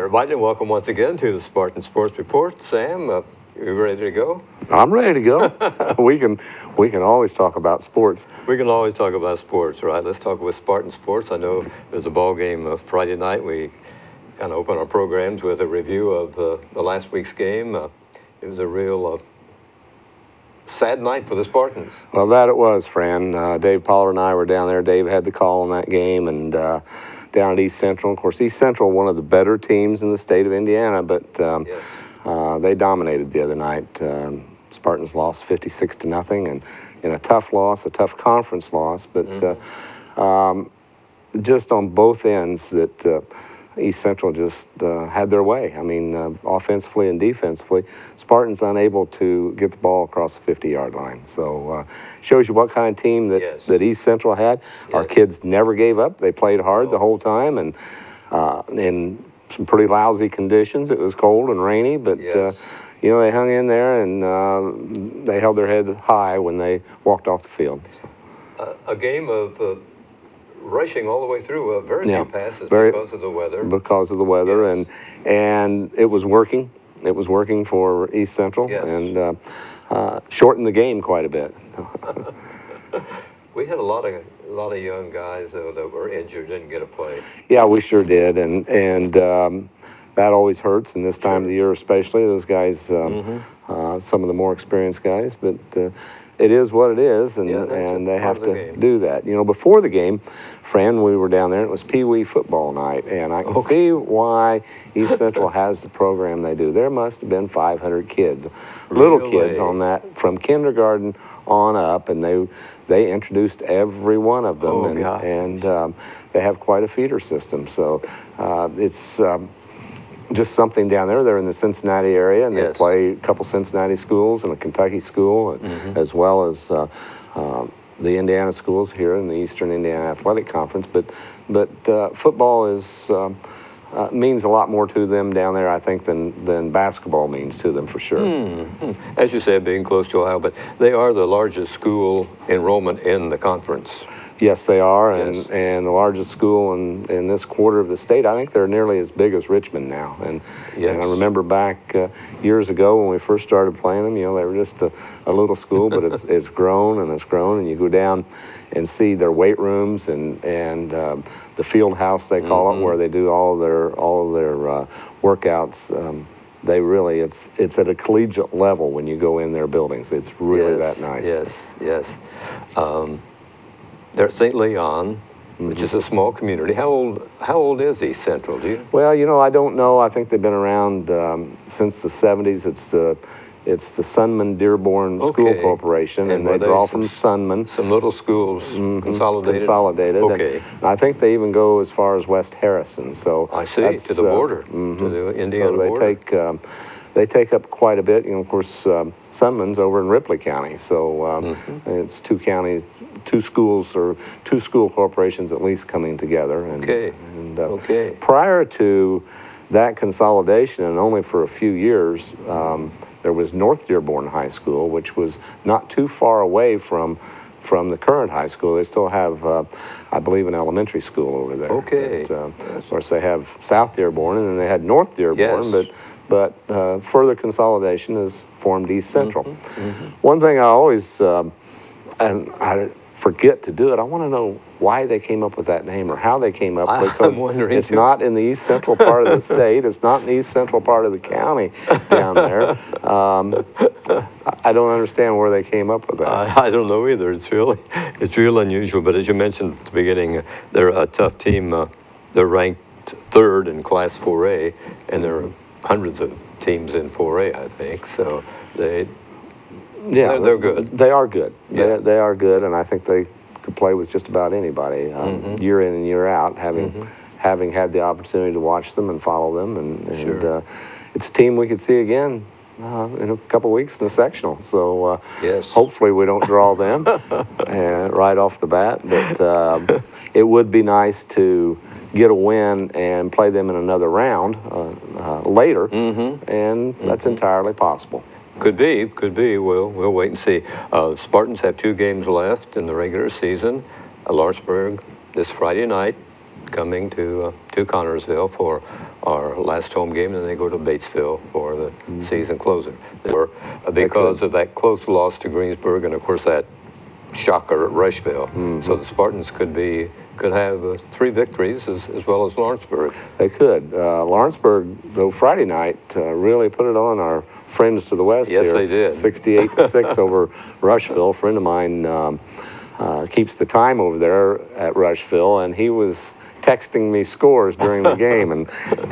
everybody, and welcome once again to the Spartan Sports Report. Sam, you ready to go? I'm ready to go. we can always talk about sports. We can always talk about sports, right? Let's talk with Spartan Sports. I know there's a ball game Friday night. We kind of open our programs with a review of the last week's game. It was a real sad night for the Spartans. Well, that it was, Fran. Dave Pollard and I were down there. Dave had the call on that game, and down at East Central. Of course, East Central, one of the better teams in the state of Indiana, but Yes. they dominated the other night. Spartans lost 56-0, and in a tough loss, a tough conference loss, but just on both ends that East Central just had their way. I mean, offensively and defensively, Spartans unable to get the ball across the 50-yard line. So shows you what kind of team that, Yes. that East Central had. Yes. Our kids never gave up. They played hard the whole time, and in some pretty lousy conditions. It was cold and rainy, but Yes. they hung in there, and they held their head high when they walked off the field. So. A game of rushing all the way through, very few passes because of the weather. Because of the weather, Yes. and it was working. It was working for East Central, Yes. and shortened the game quite a bit. We had a lot of young guys that were injured, didn't get a play. Yeah, we sure did, and that always hurts in this time of the year, especially those guys. Some of the more experienced guys, but it is what it is, and they have to do that. Before the game, Fran, we were down there, and it was Pee Wee football night, and I can see why East Central has the program they do. There must have been 500 kids, little kids on that, from kindergarten on up, and they introduced every one of them, and they have quite a feeder system. So it's just something down there. They're in the Cincinnati area, and they play a couple Cincinnati schools and a Kentucky school, as well as the Indiana schools here in the Eastern Indiana Athletic Conference. But football is means a lot more to them down there, I think, than basketball means to them, for sure. As you said, being close to Ohio, but they are the largest school enrollment in the conference. Yes, they are, and the largest school in this quarter of the state. I think they're nearly as big as Richmond now. And I remember back years ago when we first started playing them, they were just a little school, but it's grown and it's grown. And you go down and see their weight rooms and the field house, they call it, where they do all of their workouts. They really, it's at a collegiate level when you go in their buildings. It's really that nice. Yes. They're at St. Leon, which is a small community. How old is East Central, do you? Well, I don't know. I think they've been around since the 70s. It's the Sunman Dearborn School Corporation, and they draw from Sunman. Some little schools consolidated. Okay. And I think they even go as far as West Harrison. So I see, to the border, to the Indiana border. They take up quite a bit. Of course, Sunman's over in Ripley County, so it's two counties, two schools, or two school corporations at least coming together. And prior to that consolidation, and only for a few years, there was North Dearborn High School, which was not too far away from the current high school. They still have, I believe, an elementary school over there. Of course, they have South Dearborn, and then they had North Dearborn, but further consolidation has formed East Central. One thing I always, and I forget to do it, I want to know why they came up with that name or how they came up, because it's not in the East Central part of the state. It's not in the East Central part of the county down there. I don't understand where they came up with that. I don't know either. It's real unusual. But as you mentioned at the beginning, they're a tough team. They're ranked third in Class 4A, and there are hundreds of teams in 4A, I think. So they're good. They are good. They are good, and I think they could play with just about anybody, year in and year out, having had the opportunity to watch them and follow them. And it's a team we could see again in a couple of weeks in the sectional. So hopefully we don't draw them right off the bat. But it would be nice to get a win and play them in another round later, and that's entirely possible. Could be. We'll wait and see. Spartans have 2 games left in the regular season. Lawrenceburg this Friday night, coming to Connorsville for our last home game, and then they go to Batesville for the season closer. Because of that close loss to Greensburg, and of course that shocker at Rushville. So the Spartans could have 3 victories as well as Lawrenceburg. They could. Lawrenceburg, though, Friday night really put it on our friends to the west. Yes, here. they did. 68-6 over Rushville. A friend of mine keeps the time over there at Rushville, and he was texting me scores during the game, and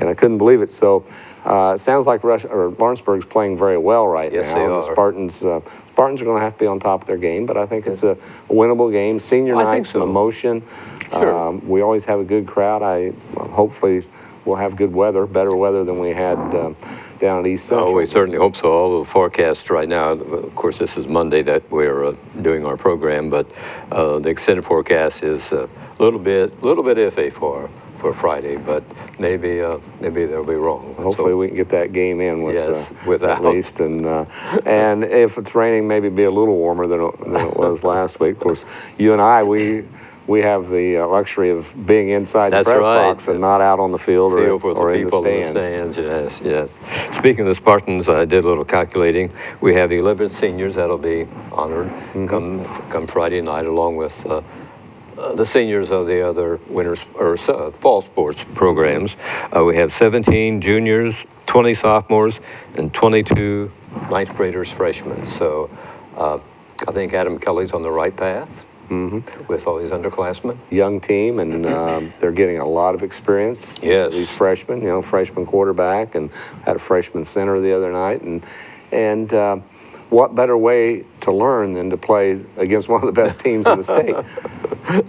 I couldn't believe it. So it sounds like Lawrenceburg's playing very well right now. Yes, they are. The Spartans are going to have to be on top of their game, but I think it's a winnable game. Senior night's an emotion. Sure. We always have a good crowd. Hopefully we'll have good weather, better weather than we had down at East Central. Oh, we certainly hope so. All the forecasts right now, of course, this is Monday that we're doing our program, but the extended forecast is a little bit iffy for Friday, but maybe they'll be wrong. Hopefully we can get that game in with at least, and if it's raining, maybe be a little warmer than it was last week. Of course, you and I, we have the luxury of being inside the press box and not out on the field or in the stands. Yes. Speaking of the Spartans, I did a little calculating. We have 11 seniors that'll be honored come Friday night, along with the seniors of the other fall sports programs. We have 17 juniors, 20 sophomores, and 22 ninth graders, freshmen. So I think Adam Kelly's on the right path. With all these underclassmen. Young team, and they're getting a lot of experience. Yes. These freshmen, freshman quarterback, and had a freshman center the other night, and what better way to learn than to play against one of the best teams in the state?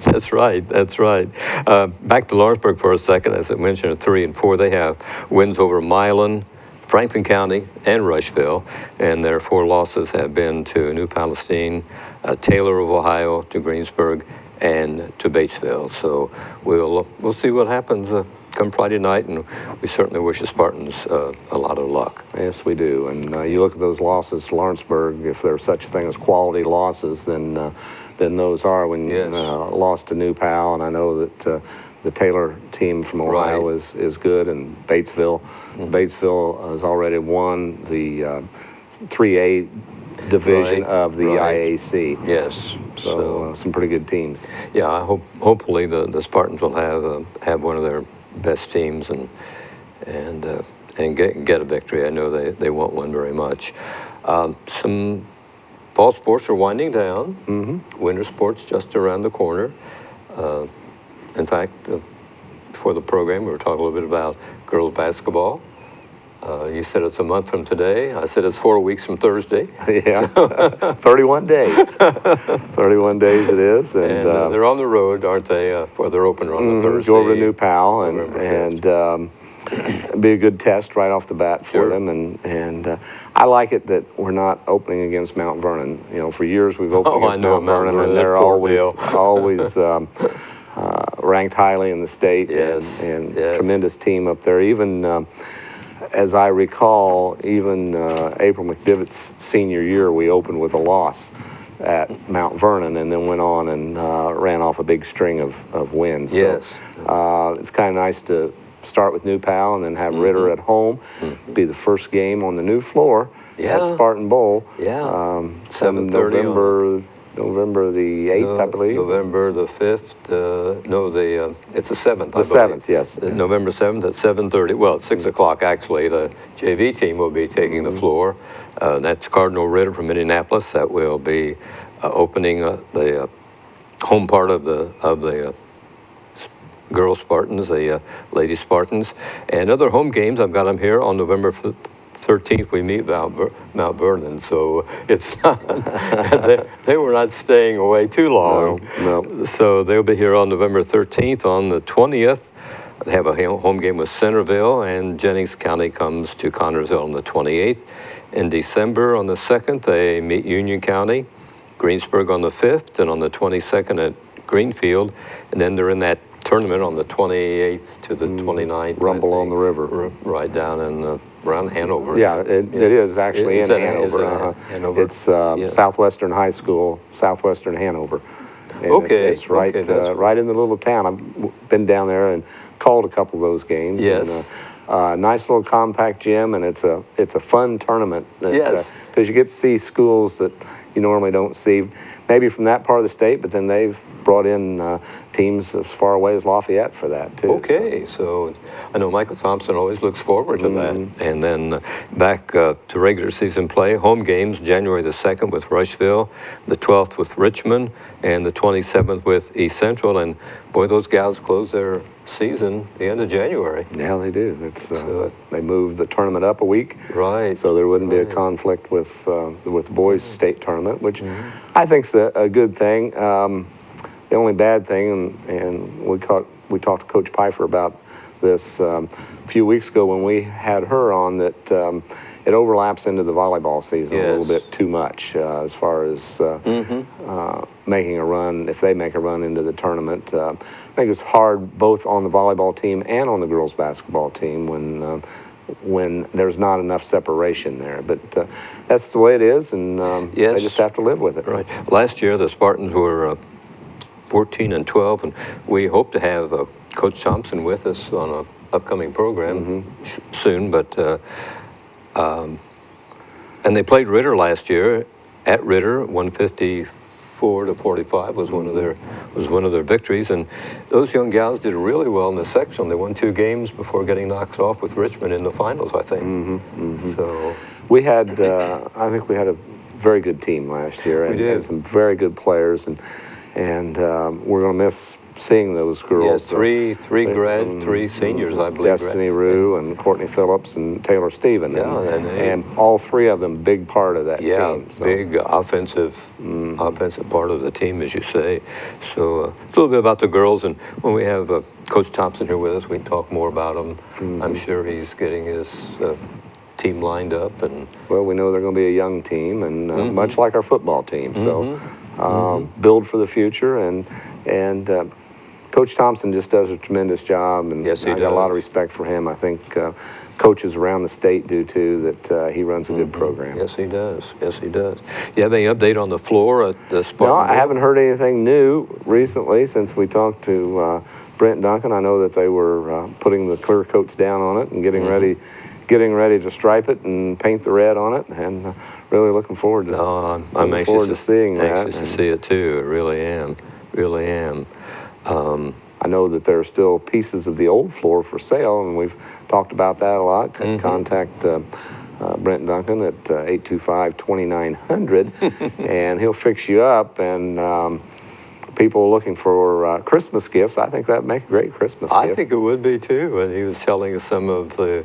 That's right. Back to Lawrenceburg for a second. As I mentioned, at 3 and 4, they have wins over Milan, Franklin County, and Rushville, and their 4 losses have been to New Palestine, Taylor of Ohio, to Greensburg, and to Batesville. So we'll see what happens come Friday night, and we certainly wish the Spartans a lot of luck. Yes, we do. And you look at those losses to Lawrenceburg, if there's such a thing as quality losses, then those are. When you lost to New Pal, and I know that the Taylor team from Ohio is good, and Batesville has already won the 3A division of the IAC. Yes. So some pretty good teams. Yeah, I hopefully the Spartans will have one of their best teams and get a victory. I know they want one very much. Some fall sports are winding down. Winter sports just around the corner. In fact, before the program, we were talking a little bit about girls basketball. You said it's a month from today. I said it's 4 weeks from Thursday. Yeah, 31 days. 31 days it is. And they're on the road, aren't they, for their opener on the Thursday. Go over to New Pal and be a good test right off the bat for them. And I like it that we're not opening against Mount Vernon. For years we've opened against Mount Vernon, and they're always ranked highly in the state, and tremendous team up there. Even as I recall, even April McDivitt's senior year, we opened with a loss at Mount Vernon, and then went on and ran off a big string of wins. Yes. So it's kind of nice to start with New Pal and then have Ritter at home. Be the first game on the new floor at Spartan Bowl. Yeah. 7:30 November the 8th, I believe. November the 5th. It's the 7th. The 7th, yes. November 7th at 7:30. Well, at 6 o'clock actually. The JV team will be taking the floor. That's Cardinal Ritter from Indianapolis. That will be opening the home part of the girls Spartans, the lady Spartans, and other home games. I've got them here on November 13th. We meet Mount Vernon, so it's not, they were not staying away too long. No. So they'll be here on November 13th. On the 20th, they have a home game with Centerville, and Jennings County comes to Connorsville on the 28th. In December, on the 2nd, they meet Union County, Greensburg on the 5th, and on the 22nd at Greenfield, and then they're in that tournament on the 28th to the 29th. Rumble on the River. Right down in around Hanover. Yeah, it is actually in Hanover. Hanover? It's Southwestern High School, Southwestern Hanover. And Okay. it's right, Okay, that's right in the little town. I've been down there and called a couple of those games. Yes. And, nice little compact gym, and it's a fun tournament. Yes. Because you get to see schools that you normally don't see, maybe from that part of the state, but then they've brought in teams as far away as Lafayette for that too. Okay, so I know Michael Thompson always looks forward to that. And then back to regular season play, home games, January the 2nd with Rushville, the 12th with Richmond, and the 27th with East Central. And boy, those gals close their season the end of January. Yeah, they do. It's they moved the tournament up a week, Right. so there wouldn't be a conflict with the boys' state tournament, which I think's a good thing. The only bad thing, and we talked to Coach Pfeiffer about this a few weeks ago when we had her on, that it overlaps into the volleyball season a little bit too much as far as making a run. If they make a run into the tournament, I think it's hard both on the volleyball team and on the girls basketball team when there's not enough separation there. But that's the way it is, and they just have to live with it. Right. Last year, the Spartans were 14 and 12, and we hope to have Coach Thompson with us on an upcoming program soon. But and they played Ritter last year at Ritter. 154 to 45 was one of their victories, and those young gals did really well in the sectional. They won 2 games before getting knocked off with Richmond in the finals, I think. So we had, I think we had a very good team last year, and some very good players, and we're going to miss seeing those girls. Yes, three seniors, I believe. Destiny Rue and Courtney Phillips and Taylor Stephen. Yeah, and all 3 of them big part of that team. Yeah, So. big offensive part of the team, as you say. So a little bit about the girls, and when we have Coach Thompson here with us, we can talk more about them. I'm sure he's getting his team lined up. And well, we know they're going to be a young team, and much like our football team. So build for the future, and Coach Thompson just does a tremendous job, and yes, he I does. got a lot of respect for him. I think coaches around the state do too, that he runs a good program. Yes, he does. Yes, he does. You have any update on the floor at the Spartan? No, I haven't heard anything new recently since we talked to Brent Duncan. I know that they were putting the clear coats down on it and getting ready to stripe it and paint the red on it, and really looking forward to. I'm anxious to seeing that. Anxious to see it too. I really am. Really am. I know that there are still pieces of the old floor for sale, and we've talked about that a lot. Contact Brent Duncan at 825-2900, and he'll fix you up. And people looking for Christmas gifts, I think that would make a great Christmas gift. I think it would be too. And he was telling us some of the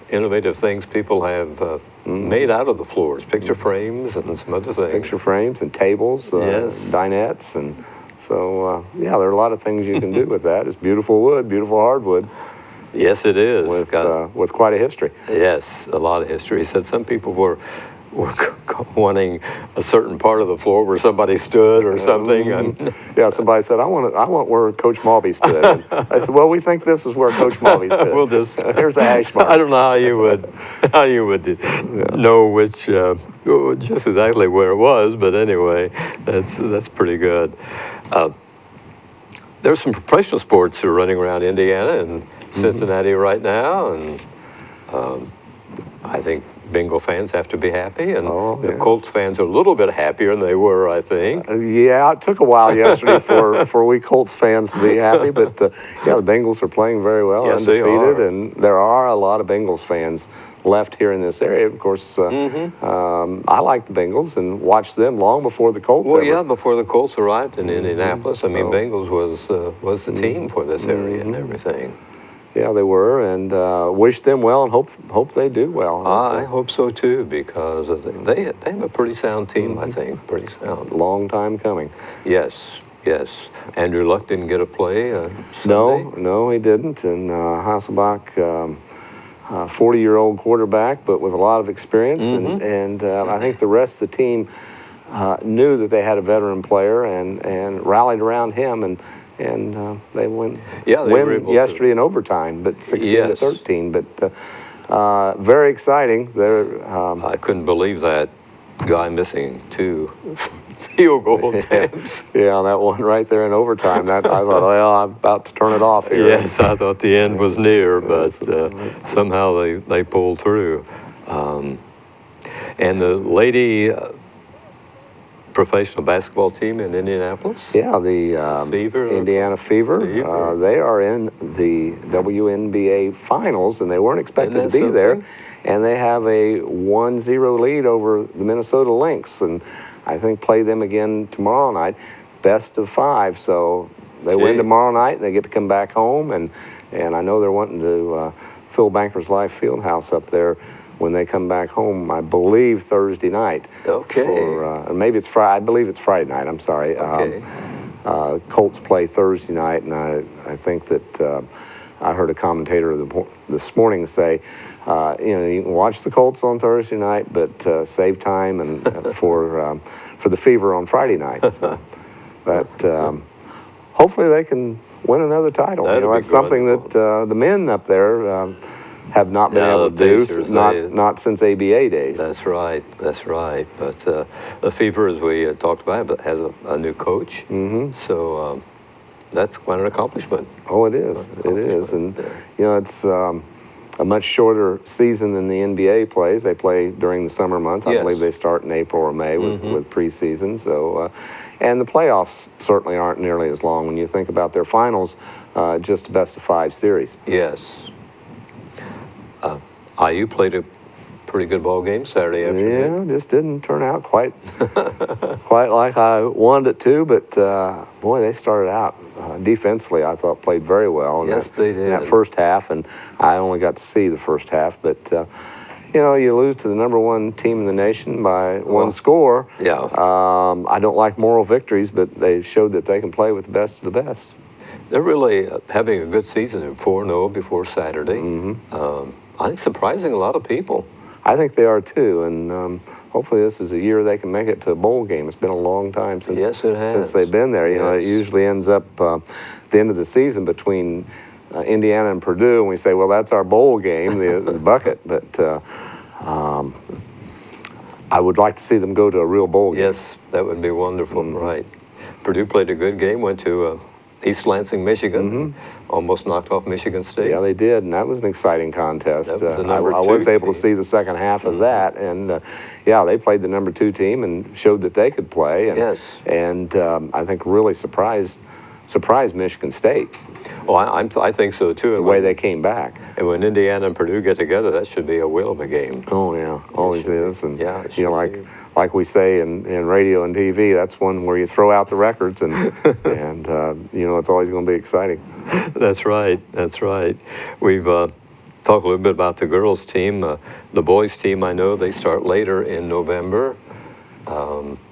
innovative things people have made out of the floors, picture frames and some other things. Picture frames and tables, dinettes, and so yeah, there are a lot of things you can do with that. It's beautiful wood, beautiful hardwood. Yes, it is. With quite a history. Yes, a lot of history. He said some people were wanting a certain part of the floor where somebody stood or something. Yeah, somebody said, I want where Coach Mulvey stood. And I said, well, we think this is where Coach Mulvey stood. We'll just here's the hash mark. I don't know how you would know which just exactly where it was, but anyway, that's pretty good. There's some professional sports that are running around Indiana and Cincinnati right now, and I think Bengal fans have to be happy, and the Colts fans are a little bit happier than they were, I think. Yeah, it took a while yesterday for we Colts fans to be happy, but yeah, the Bengals are playing very well, yes, undefeated, and there are a lot of Bengals fans left here in this area. Of course, I like the Bengals and watched them long before the Colts. Well, yeah, before the Colts arrived in Indianapolis. I mean, Bengals was the team for this area and everything. Yeah, they were, and wish them well and hope they do well. I hope so too, because they have a pretty sound team. I think pretty sound. Long time coming. Yes. Yes. Andrew Luck didn't get a play Sunday. No, he didn't, and Hasselbach. 40-year-old quarterback, but with a lot of experience, and I think the rest of the team knew that they had a veteran player and rallied around him, and they win yesterday in overtime, but 16-13. But very exciting. I couldn't believe that guy missing 2 field goal attempts. Yeah, that one right there in overtime. That I thought, well, I'm about to turn it off here. Yes, I thought the end was near, but somehow they pulled through. And the lady professional basketball team in Indianapolis? Yeah, the Fever? Indiana Fever. Fever. They are in the WNBA finals, and they weren't expected to Isn't be that there. something? And they have a 1-0 lead over the Minnesota Lynx, and I think play them again tomorrow night. Best of 5, so they win Gee. tomorrow night, and they get to come back home. And I know they're wanting to fill Bankers Life Fieldhouse up there when they come back home, I believe Thursday night. Okay. Or maybe it's Friday. I believe it's Friday night. I'm sorry. Okay. Colts play Thursday night, and I think that I heard a commentator this morning say, you can watch the Colts on Thursday night, but save time and for the Fever on Friday night. So, but hopefully they can win another title. That'd be That's something wonderful. that the men up there have not been able to the do, Pacers, not since ABA days. That's right. But the Fever, as we talked about, but has a new coach. Mm-hmm. So that's quite an accomplishment. Oh, it is. It is. And, it's a much shorter season than the NBA plays. They play during the summer months. I Yes. believe they start in April or May with preseason. So, and the playoffs certainly aren't nearly as long when you think about their finals, just a best of 5 series. Yes. IU played a pretty good ball game Saturday afternoon. Yeah, just didn't turn out quite like I wanted it to, but boy, they started out defensively, I thought played very well in, Yes, they did. in that first half, and I only got to see the first half, but you lose to the #1 team in the nation by one score. Yeah. I don't like moral victories, but they showed that they can play with the best of the best. They're really having a good season at 4-0 before Saturday. Mm-hmm. I think surprising a lot of people. I think they are too, and hopefully this is a year they can make it to a bowl game. It's been a long time since Yes, it has. since they've been there. It usually ends up at the end of the season between Indiana and Purdue, and we say, well, that's our bowl game, the bucket. But I would like to see them go to a real bowl game. Yes, that would be wonderful. Right. Purdue played a good game. Went to East Lansing, Michigan. Almost knocked off Michigan State. Yeah, they did, and that was an exciting contest. That was the I number was 2 able to team. see the second half of that, and they played the #2 team and showed that they could play. And, Yes. and I think really surprised Michigan State Oh, I think so too. the way they came back. And when Indiana and Purdue get together, that should be a whale of a game. Oh yeah, always is, and Yeah, it should like we say in radio and TV, that's one where you throw out the records, and and it's always going to be exciting. That's right. That's right. We've talked a little bit about the girls' team. The boys' team, I know, they start later in November.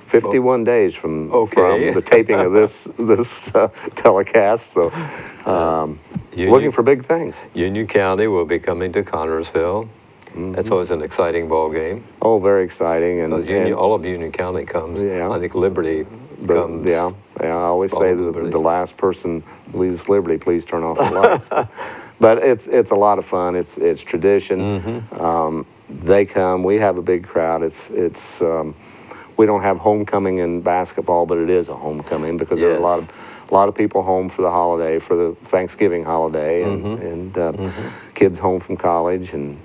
51 days from Okay. the taping of this telecast, so looking for big things. Union County will be coming to Connorsville. That's always an exciting ball game. Oh, very exciting, and All of Union County comes. Yeah. I think Liberty comes. yeah. I always say Liberty. the last person leaves Liberty, please turn off the lights. But it's a lot of fun. It's tradition. They come. We have a big crowd. It's we don't have homecoming in basketball, but it is a homecoming because there are Yes. a lot of people home for the holiday, for the Thanksgiving holiday, and kids home from college, and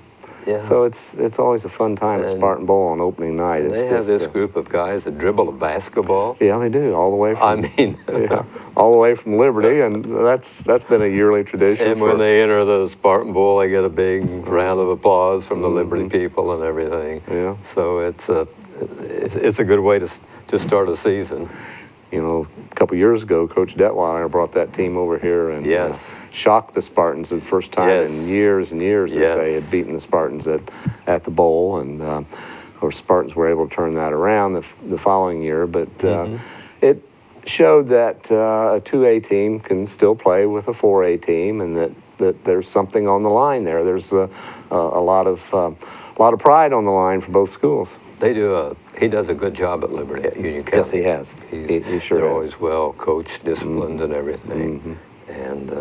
Yeah. so it's always a fun time at And- Spartan Bowl on opening night. And It's they have just, this group of guys that dribble a basketball. yeah, they do all the way from I mean, all the way from Liberty, and that's been a yearly tradition. and when they enter the Spartan Bowl, they get a big round of applause from the Liberty people and everything. Yeah. So it's a good way to start a season. A couple years ago, Coach Detweiler brought that team over here and Yes. shocked the Spartans the first time Yes. in years and years that Yes. they had beaten the Spartans at the bowl, and of course Spartans were able to turn that around the following year. But it showed that a 2A team can still play with a 4A team, and that there's something on the line there. There's a lot of pride on the line for both schools. He does a good job at Liberty at Union County. Yes, he has. He sure They're has. always well coached, disciplined, and everything. And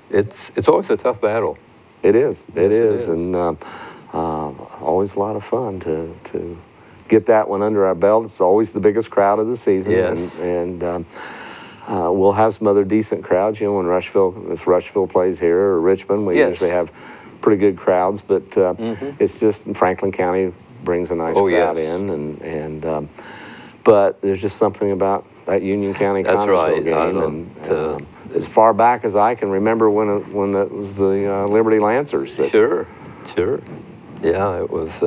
it's always a tough battle. It is. Yes, it it is, is. and always a lot of fun to get that one under our belt. It's always the biggest crowd of the season. Yes. And we'll have some other decent crowds, you know, when if Rushville plays here or Richmond, we Yes. usually have pretty good crowds, but it's just Franklin County brings a nice crowd yes. in, but there's just something about that Union County That's Connersville right. game, and as far back as I can remember when it was the Liberty Lancers. Sure. Yeah, it was.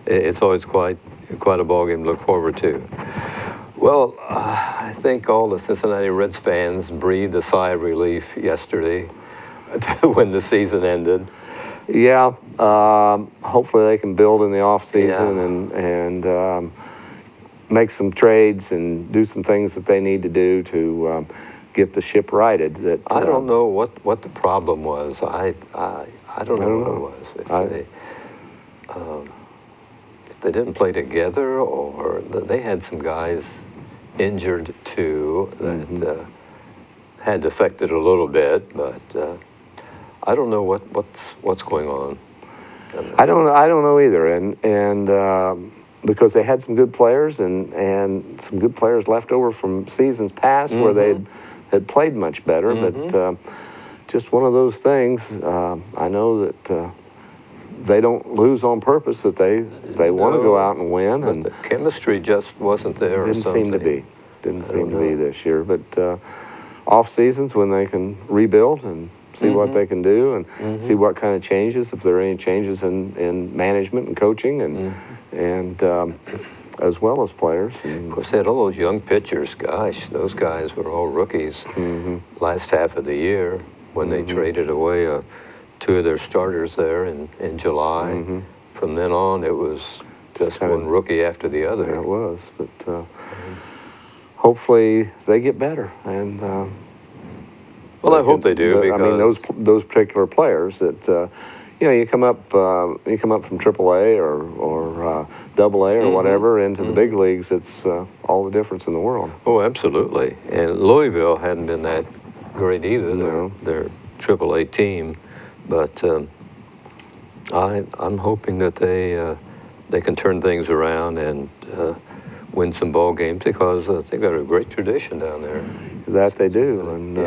It's always quite a ball game to look forward to. Well, I think all the Cincinnati Reds fans breathed a sigh of relief yesterday when the season ended. Yeah, hopefully they can build in the off season and make some trades and do some things that they need to do to get the ship righted. That I don't know what the problem was. I don't know what it was. If they didn't play together, or they had some guys injured too that had affected a little bit, but I don't know what's going on. I don't know either, and because they had some good players and some good players left over from seasons past where they had played much better, but just one of those things. I know that they don't lose on purpose, that they want to go out and win, But and the chemistry just wasn't there. didn't seem to be this year. But off seasons, when they can rebuild and see what they can do and see what kind of changes, if there are any changes in management and coaching and as well as players. Of course, they had all those young pitchers. Gosh, those guys were all rookies last half of the year when they traded away two of their starters there in July. From then on, it was just one rookie after the other. Yeah, it was, but hopefully they get better. And well, I hope they do. Because I mean, those particular players that you come up from AAA or AA or whatever into the big leagues. It's all the difference in the world. Oh, absolutely. And Louisville hadn't been that great either. No. Their AAA team, but I'm hoping that they can turn things around and win some ball games, because they've got a great tradition down there. That they do, and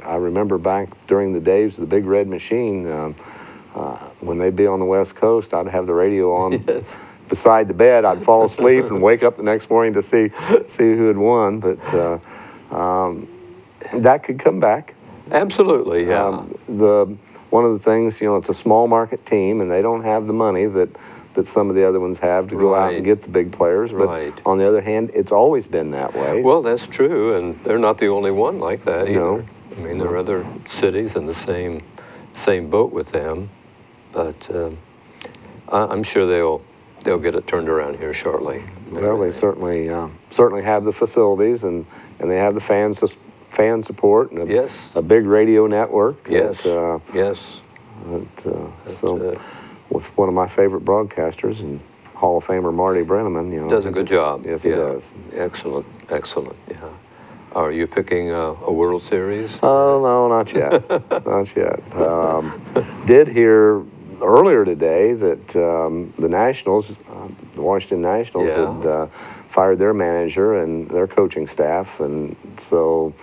I remember back during the days of the Big Red Machine, when they'd be on the West Coast, I'd have the radio on beside the bed. I'd fall asleep and wake up the next morning to see who had won. But that could come back. Absolutely, yeah. One of the things, it's a small market team, and they don't have the money that some of the other ones have to go out and get the big players. But on the other hand, it's always been that way. Well, that's true, and they're not the only one like that either. No. I mean, there are other cities in the same boat with them, but I'm sure they'll get it turned around here shortly. Well, they certainly have the facilities, and they have the fan support, and a big radio network. Yes. Yes. With one of my favorite broadcasters and Hall of Famer Marty Brenneman, does a good job. Yes, he does. Excellent. Yeah. Are you picking a World Series? Oh, no, not yet. Not yet. Did hear earlier today that the Nationals, the Washington Nationals, had fired their manager and their coaching staff, and so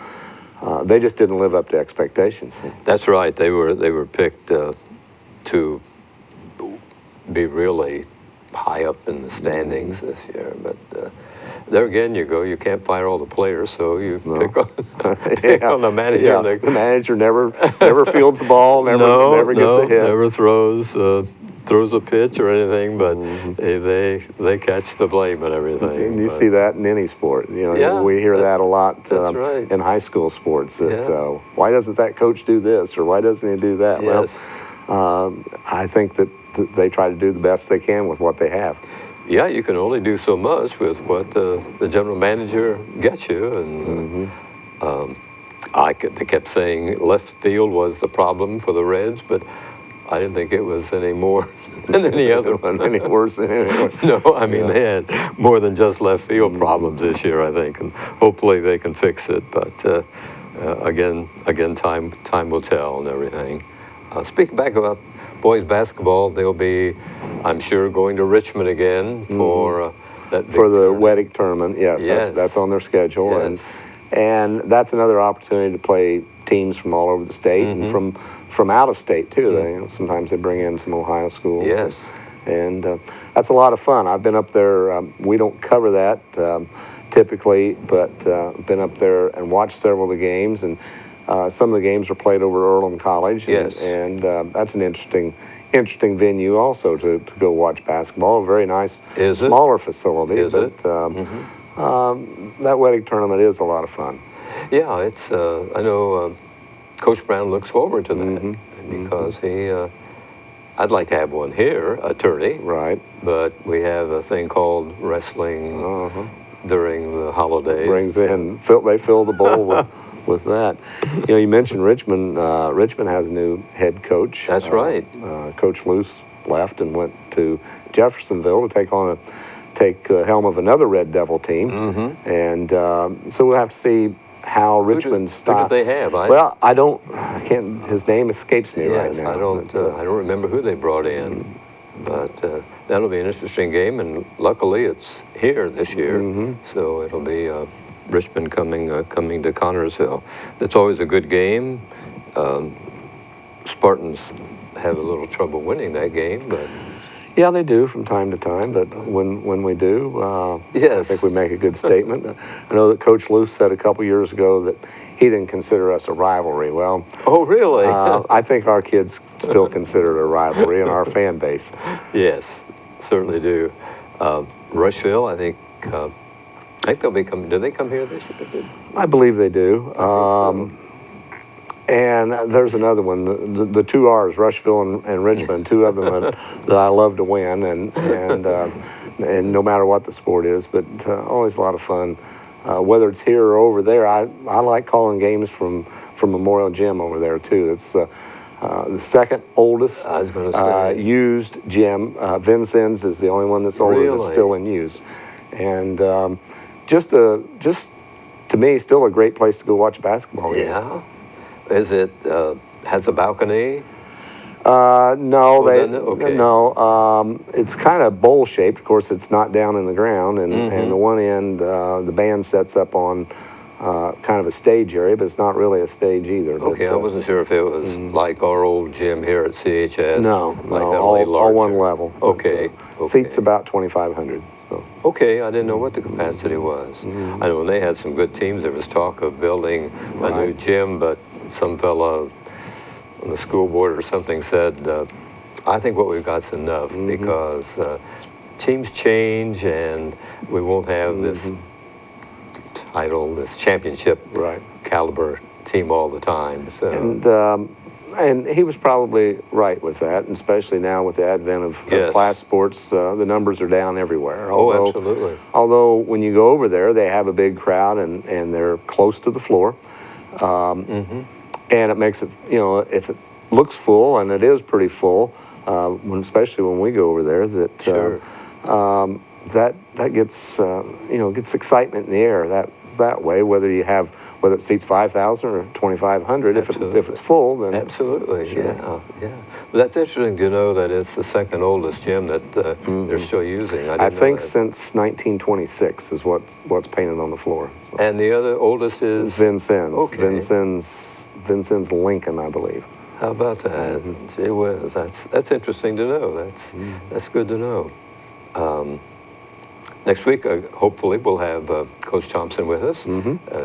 they just didn't live up to expectations. That's right. They were picked to be really high up in the standings this year, but there again you go. You can't fire all the players, so you pick on the manager. Yeah. The manager never fields the ball, never gets a hit, never throws a pitch or anything, but they catch the blame and everything. And you see that in any sport. We hear that a lot in high school sports. That why doesn't that coach do this, or why doesn't he do that? Yes. Well, I think that they try to do the best they can with what they have. Yeah, you can only do so much with what the general manager gets you, and they kept saying left field was the problem for the Reds, but I didn't think it was any more than any other one. Any worse than anyone. No, I mean, they had more than just left field problems this year, I think, and hopefully they can fix it. But again, time will tell and everything. Speaking back about boys basketball, they'll be, I'm sure, going to Richmond again for that big For the tournament. wedding tournament, yes, Yes. that's on their schedule. Yes. And that's another opportunity to play teams from all over the state and from out of state, too. Sometimes they bring in some Ohio schools. Yes. And that's a lot of fun. I've been up there. We don't cover that typically, but been up there and watched several of the games. And some of the games are played over at Earlham College. Yes. And that's an interesting venue also to go watch basketball. A very nice, Is it? smaller facility. Is it? That wedding tournament is a lot of fun. Yeah, it's. I know Coach Brown looks forward to that because he. I'd like to have one here, a tourney. Right. But we have a thing called wrestling during the holidays. Brings in, they fill the bowl with that. You know, you mentioned Richmond. Richmond has a new head coach. That's right. Coach Luce left and went to Jeffersonville to take helm of another Red Devil team. And so we'll have to see how Richmond Who did they have? I can't. His name escapes me right Yes, now. I don't remember who they brought in, but that'll be an interesting game. And luckily, it's here this year, so it'll be Richmond coming to Connorsville. It's always a good game. Spartans have a little trouble winning that game, but Yeah, they do from time to time, but when we do, I think we make a good statement. I know that Coach Luce said a couple years ago that he didn't consider us a rivalry. Well, oh really? I think our kids still consider it a rivalry in our fan base. Yes, certainly do. Rushville, I think they'll be coming. Do they come here this year? I believe they do. So. And there's another one, the two R's, Rushville and Richmond, two of them that I love to win, and no matter what the sport is, but always a lot of fun. Whether it's here or over there, I like calling games from Memorial Gym over there too. It's the second oldest I was going to say. used gym. Vincennes is the only one that's older that's Really? still in use, and just to me, still a great place to go watch a basketball game. Yeah. Is it has a balcony? No, doesn't it? Okay. no. It's kind of bowl shaped. Of course, it's not down in the ground, and the one end, the band sets up on kind of a stage area, but it's not really a stage either. Okay, but, I wasn't sure if it was like our old gym here at CHS. No, like no, that, all larger. one level. Okay. But, seats about 2,500. So. Okay, I didn't know what the capacity was. I know when they had some good teams, there was talk of building a new gym, but some fella on the school board or something said, I think what we've got's enough because teams change and we won't have this title, this championship caliber team all the time. So. And he was probably right with that, and especially now with the advent of class sports, the numbers are down everywhere. Absolutely. Although when you go over there, they have a big crowd and they're close to the floor. And it makes it, if it looks full, and it is pretty full, especially when we go over there, that gets, gets excitement in the air that way, whether it seats 5,000 or 2,500. If it's full, then absolutely, yeah. Well, that's interesting to know that it's the second oldest gym that they're still using. I think since 1926 is what's painted on the floor. So. And the other oldest is Vincennes. Okay. Vincennes Lincoln, I believe. How about that? Gee whiz, that's interesting to know. That's good to know. Next week, hopefully, we'll have Coach Thompson with us,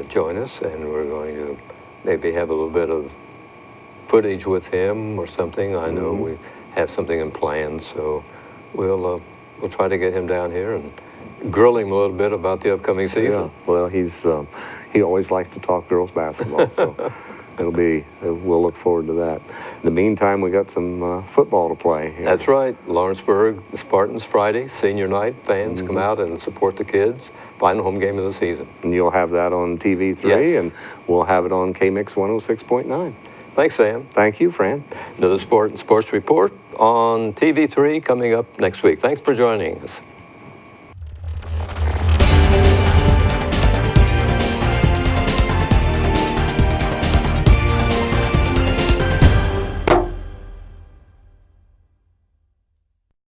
join us, and we're going to maybe have a little bit of footage with him or something. I know we have something in plan, so we'll try to get him down here and grill him a little bit about the upcoming season. Yeah. Well, he always likes to talk girls basketball, so we'll look forward to that. In the meantime, we got some football to play here. That's right. Lawrenceburg Spartans Friday, senior night. Fans come out and support the kids. Final home game of the season. And you'll have that on TV3, Yes. and we'll have it on KMix 106.9. Thanks, Sam. Thank you, Fran. Another sports report on TV3 coming up next week. Thanks for joining us.